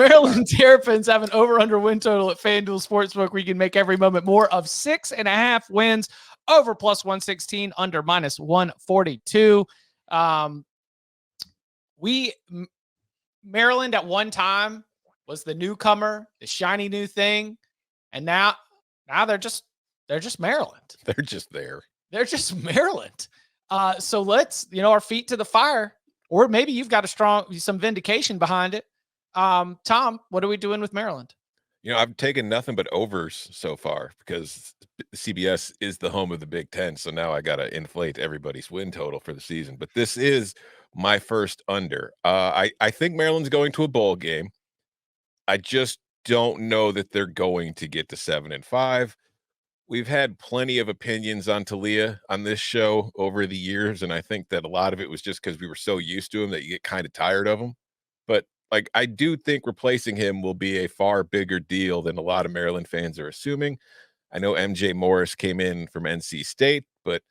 Maryland Terrapins have an over-under win total at FanDuel Sportsbook where you can make every moment more of 6.5 wins, over plus 116, under minus 142. Maryland at one time was the newcomer, the shiny new thing, and now they're just Maryland. They're just there. They're just Maryland. So let's, our feet to the fire, or maybe you've got some vindication behind it. Tom, what are we doing with Maryland? I've taken nothing but overs so far because CBS is the home of the Big Ten. So now I got to inflate everybody's win total for the season. But this is my first under. I think Maryland's going to a bowl game. I just don't know that they're going to get to 7-5. We've had plenty of opinions on Taulia on this show over the years, and I think that a lot of it was just because we were so used to him that you get kind of tired of him. But I do think replacing him will be a far bigger deal than a lot of Maryland fans are assuming. I know MJ Morris came in from NC State, but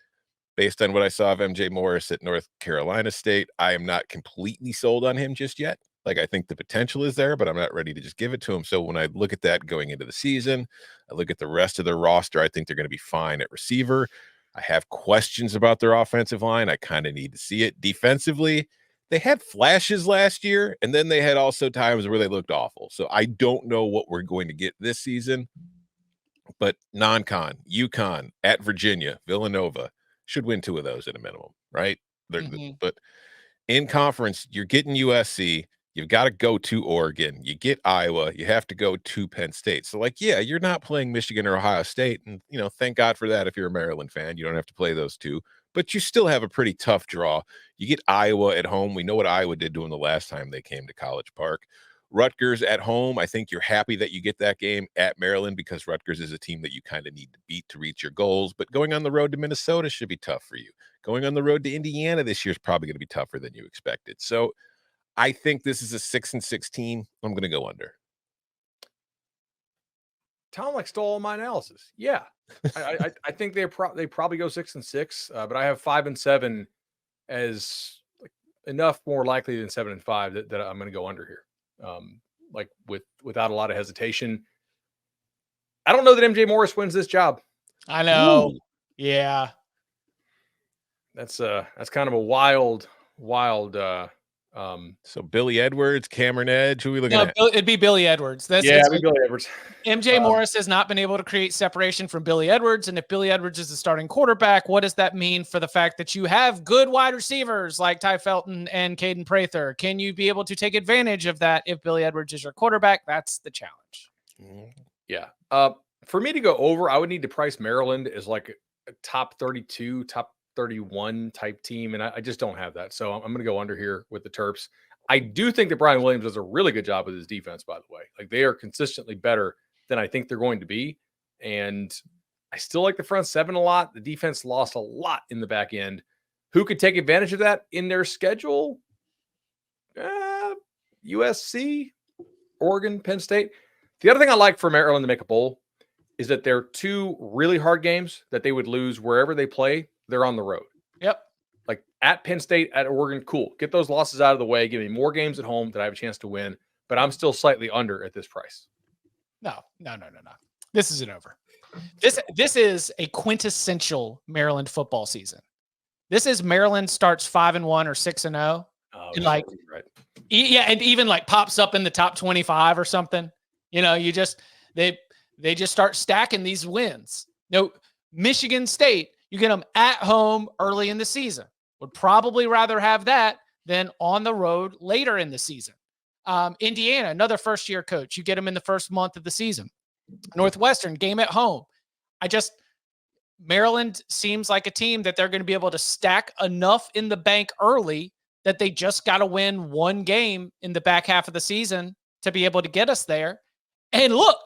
based on what I saw of MJ Morris at North Carolina State, I am not completely sold on him just yet. I think the potential is there, but I'm not ready to just give it to him. So when I look at that going into the season, I look at the rest of their roster, I think they're going to be fine at receiver. I have questions about their offensive line. I kind of need to see it. Defensively, they had flashes last year, and then they had also times where they looked awful. So I don't know what we're going to get this season, but non-con, UConn, at Virginia, Villanova should win 2 of those at a minimum, right? But in conference, you're getting USC. You've got to go to Oregon. You get Iowa. You have to go to Penn State. So, you're not playing Michigan or Ohio State. And, thank God for that if you're a Maryland fan. You don't have to play those 2. But you still have a pretty tough draw. You get Iowa at home. We know what Iowa did to them the last time they came to College Park. Rutgers at home. I think you're happy that you get that game at Maryland because Rutgers is a team that you kind of need to beat to reach your goals. But going on the road to Minnesota should be tough for you. Going on the road to Indiana this year is probably going to be tougher than you expected. So, I think this is a 6-6 team. I'm going to go under. Tom stole all my analysis. Yeah, I think they probably go 6-6, but I have 5-7 as enough more likely than 7-5 that I'm going to go under here. Without a lot of hesitation. I don't know that MJ Morris wins this job. I know. Ooh. Yeah, that's kind of a wild. So Billy Edwards, Cameron Edge, who are we looking at? It'd be Billy Edwards. It'd be Billy Edwards. MJ Morris has not been able to create separation from Billy Edwards. And if Billy Edwards is the starting quarterback, what does that mean for the fact that you have good wide receivers like Ty Felton and Caden Prather? Can you be able to take advantage of that if Billy Edwards is your quarterback? That's the challenge. Yeah. For me to go over, I would need to price Maryland as a top 32, top 31 type team, and I just don't have that. So I'm going to go under here with the Terps. I do think that Brian Williams does a really good job with his defense, by the way. They are consistently better than I think they're going to be, and I still like the front seven a lot. The defense lost a lot in the back end. Who could take advantage of that in their schedule? USC, Oregon, Penn State. The other thing I like for Maryland to make a bowl is that they're 2 really hard games that they would lose wherever they play. They're on the road. Yep. At Penn State, at Oregon, cool. Get those losses out of the way. Give me more games at home that I have a chance to win. But I'm still slightly under at this price. No. This is an over. This is a quintessential Maryland football season. This is Maryland starts 5-1 or 6-0. And right. Yeah, and even pops up in the top 25 or something. They just start stacking these wins. No, Michigan State, you get them at home early in the season. Would probably rather have that than on the road later in the season. Indiana, another first-year coach. You get them in the first month of the season. Northwestern, game at home. Maryland seems like a team that they're going to be able to stack enough in the bank early that they just got to win one game in the back half of the season to be able to get us there. And look,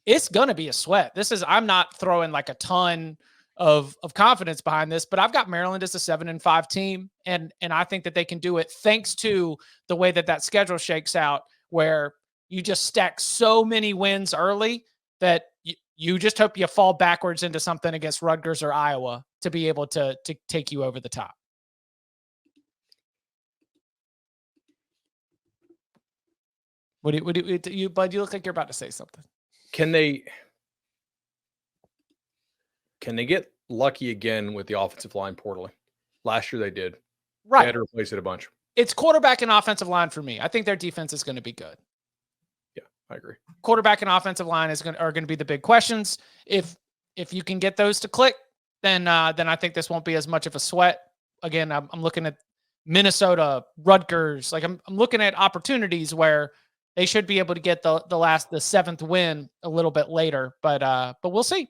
it's going to be a sweat. I'm not throwing a ton of confidence behind this, but I've got Maryland as a 7-5 team. And I think that they can do it thanks to the way that schedule shakes out, where you just stack so many wins early that you just hope you fall backwards into something against Rutgers or Iowa to be able to take you over the top. Bud? You look like you're about to say something. Can they get lucky again with the offensive line portaling? Last year they did. They Right. had to replace it a bunch. It's quarterback and offensive line for me. I think their defense is going to be good. Yeah, I agree. Quarterback and offensive line are going to be the big questions. If you can get those to click, then I think this won't be as much of a sweat. Again, I'm looking at Minnesota, Rutgers. Like I'm looking at opportunities where they should be able to get the seventh win a little bit later. But we'll see.